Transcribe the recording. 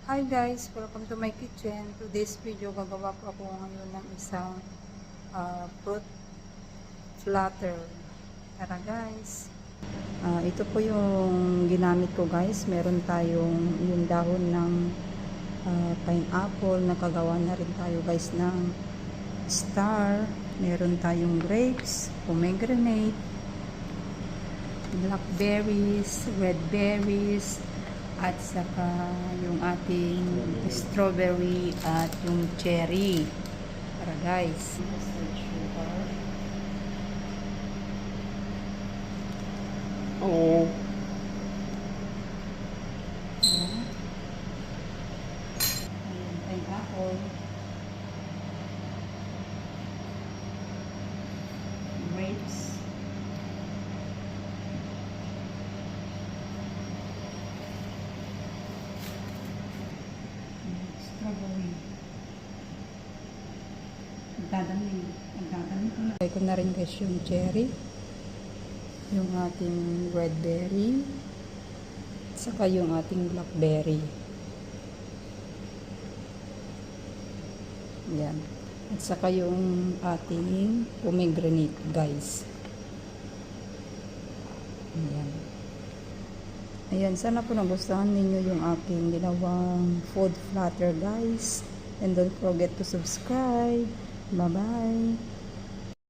Hi guys, welcome to my kitchen. To this video, gagawa po ako ngayon ng isang fruit flatter. Tara guys. Ito po yung ginamit ko guys. Meron tayong yung dahon ng pineapple. Nakagawa na rin tayo guys ng star. Meron tayong grapes, pomegranate, blackberries, red berries, at saka yung ating strawberry at yung cherry. Para guys. Oo. Ayan, pineapple. Grapes. Strawberry. Magdadami ko na. Try ko na rin guys yung cherry. Yung ating red berry. Saka yung ating blackberry. Yan. At saka yung ating pomegranate guys. Ayan. Ayan, sana po nagustuhan ninyo yung aking ginawang food flatter guys. And don't forget to subscribe. Bye-bye.